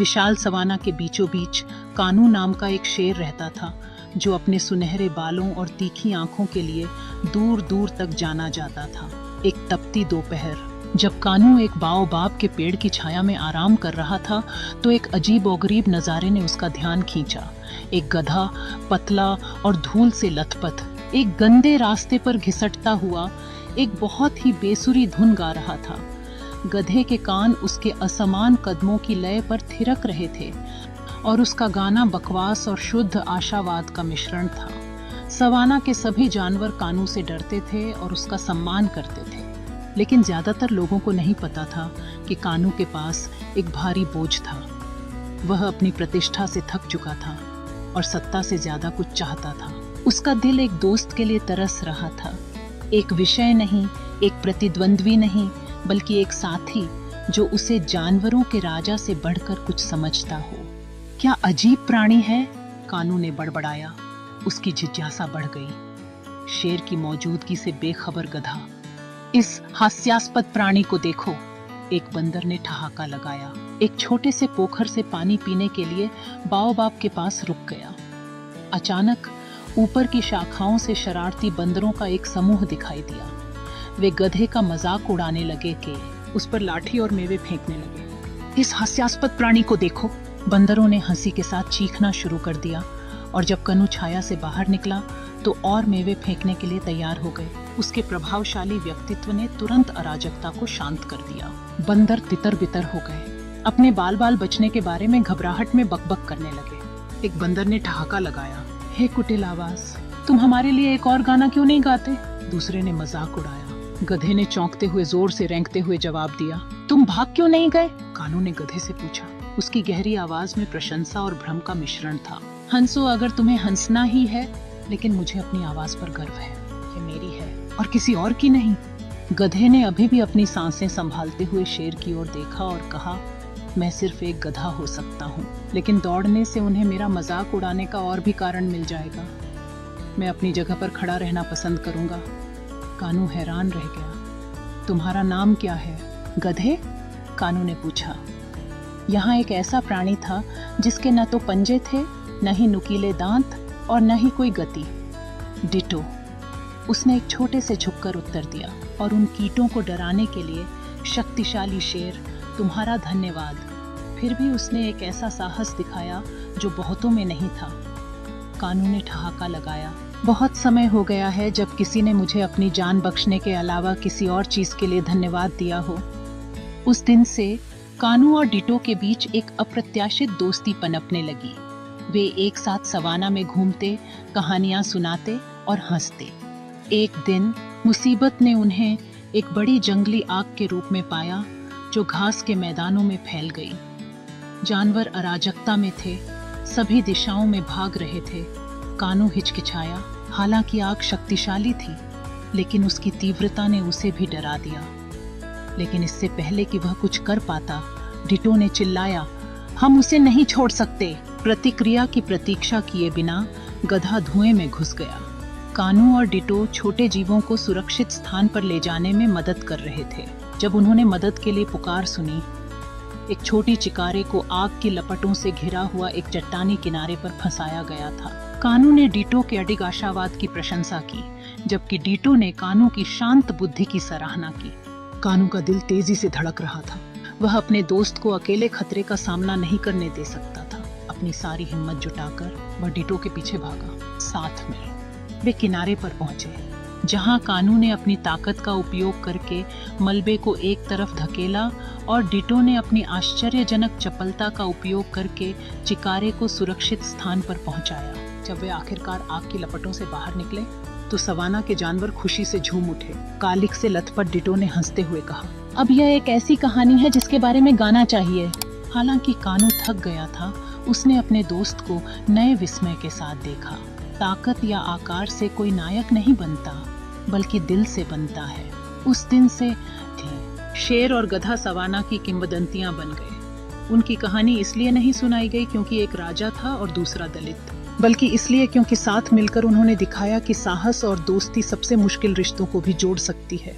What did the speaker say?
विशाल savanna के बीचों बीच कानू नाम का एक शेर रहता था, जो अपने सुनहरे बालों और तीखी आंखों के लिए दूर दूर तक जाना जाता था। एक तपती दोपहर, जब कानू एक बाओबाब के पेड़ की छाया में आराम कर रहा था, तो एक अजीब और गरीब नजारे ने उसका ध्यान खींचा। एक गधा पतला और धूल से लथपथ एक गंदे रास्ते पर घिसटता हुआ एक बहुत ही बेसुरी धुन गा रहा था। गधे के कान उसके असमान कदमों की लय पर थिरक रहे थे और उसका गाना बकवास और शुद्ध आशावाद का मिश्रण था। सवाना के सभी जानवर कानू से डरते थे और उसका सम्मान करते थे, लेकिन ज्यादातर लोगों को नहीं पता था कि कानू के पास एक भारी बोझ था। वह अपनी प्रतिष्ठा से थक चुका था और सत्ता से ज्यादा कुछ चाहता था। उसका दिल एक दोस्त के लिए तरस रहा था, एक विषय नहीं, एक प्रतिद्वंद्वी नहीं, बल्कि एक साथी जो उसे जानवरों के राजा से बढ़कर कुछ समझता हो। क्या अजीब प्राणी है, कानू ने बड़बड़ाया। उसकी जिज्ञासा बढ़ गई। शेर की मौजूदगी से बेखबर गधा, इस हास्यास्पद प्राणी को देखो, एक बंदर ने ठहाका लगाया। एक छोटे से पोखर से पानी पीने के लिए बाओबाब के पास रुक गया। अचानक ऊपर की शाखाओं से शरारती बंदरों का एक समूह दिखाई दिया। वे गधे का मजाक उड़ाने लगे कि उस पर लाठी और मेवे फेंकने लगे। इस हास्यास्पद प्राणी को देखो, बंदरों ने हंसी के साथ चीखना शुरू कर दिया और जब कनू छाया से बाहर निकला तो और मेवे फेंकने के लिए तैयार हो गए। उसके प्रभावशाली व्यक्तित्व ने तुरंत अराजकता को शांत कर दिया। बंदर तितर बितर हो गए, अपने बाल बाल बचने के बारे में घबराहट में बकबक करने लगे। एक बंदर ने ठहाका लगाया, हे कुटिल आवाज, तुम हमारे लिए एक और गाना क्यों नहीं गाते? दूसरे ने मजाक उड़ाया। गधे ने चौंकते हुए जोर से रेंकते हुए जवाब दिया, तुम भाग क्यों नहीं गए? कानू ने गधे से पूछा। उसकी गहरी आवाज में प्रशंसा और भ्रम का मिश्रण था। हंसो अगर तुम्हें हंसना ही है, लेकिन मुझे अपनी आवाज पर गर्व है। ये मेरी है और किसी और की नहीं। गधे ने अभी भी अपनी सांसें संभालते हुए शेर की ओर देखा और कहा, मैं सिर्फ एक गधा हो सकता हूँ, लेकिन दौड़ने से उन्हें मेरा मजाक उड़ाने का और भी कारण मिल जाएगा। मैं अपनी जगह पर खड़ा रहना पसंद करूंगा। कानू हैरान रह गया। तुम्हारा नाम क्या है? गधे? कानू ने पूछा। यहाँ एक ऐसा प्राणी था जिसके न तो पंजे थे, न ही नुकीले दांत और न ही कोई गति। डिटो, उसने एक छोटे से झुककर उत्तर दिया। और उन कीटों को डराने के लिए शक्तिशाली शेर, तुम्हारा धन्यवाद। फिर भी उसने एक ऐसा साहस दिखाया जो बहुतों में नहीं था। कानू ने ठहाका लगाया। बहुत समय हो गया है जब किसी ने मुझे अपनी जान बख्शने के अलावा किसी और चीज के लिए धन्यवाद दिया हो। उस दिन से कानू और डिटो के बीच एक अप्रत्याशित दोस्ती पनपने लगी। वे एक साथ सवाना में घूमते, कहानियां सुनाते और हंसते। एक दिन मुसीबत ने उन्हें एक बड़ी जंगली आग के रूप में पाया जो घास के मैदानों में फैल गई। जानवर अराजकता में थे, सभी दिशाओं में भाग रहे थे। कानू हिचकिचाया। हालांकि आग शक्तिशाली थी, लेकिन उसकी तीव्रता ने उसे भी डरा दिया। लेकिन इससे पहले कि वह कुछ कर पाता, डिटो ने चिल्लाया, हम उसे नहीं छोड़ सकते। प्रतिक्रिया की प्रतीक्षा किए बिना गधा धुएं में घुस गया। कानू और डिटो छोटे जीवों को सुरक्षित स्थान पर ले जाने में मदद कर रहे थे। जब उन्होंने मदद के लिए पुकार सुनी, एक छोटी चिकारे को आग की लपटों से घिरा हुआ एक चट्टानी किनारे पर फंसाया गया था। कानू ने डिटो के अडिग आशावाद की प्रशंसा की, जबकि डिटो ने कानू की शांत बुद्धि की सराहना की। कानू का दिल तेजी से धड़क रहा था। वह अपने दोस्त को अकेले खतरे का सामना नहीं करने दे सकता था। अपनी सारी हिम्मत जुटाकर वह डिटो के पीछे भागा। साथ में वे किनारे पर पहुंचे, जहां कानू ने अपनी ताकत का उपयोग करके मलबे को एक तरफ धकेला और डिटो ने अपनी आश्चर्यजनक चपलता का उपयोग करके चिकारे को सुरक्षित स्थान पर पहुंचाया। जब वे आखिरकार आग की लपटों से बाहर निकले तो सवाना के जानवर खुशी से झूम उठे। कालिक से लथपथ डिटो ने हंसते हुए कहा, अब यह एक ऐसी कहानी है जिसके बारे में गाना चाहिए। हालांकि कानू थक गया था, उसने अपने दोस्त को नए विस्मय के साथ देखा। ताकत या आकार से कोई नायक नहीं बनता, बल्कि दिल से बनता है। उस दिन से शेर और गधा सवाना की किंवदंतियां बन गए। उनकी कहानी इसलिए नहीं सुनाई गई क्योंकि एक राजा था और दूसरा दलित, बल्कि इसलिए क्योंकि साथ मिलकर उन्होंने दिखाया कि साहस और दोस्ती सबसे मुश्किल रिश्तों को भी जोड़ सकती है।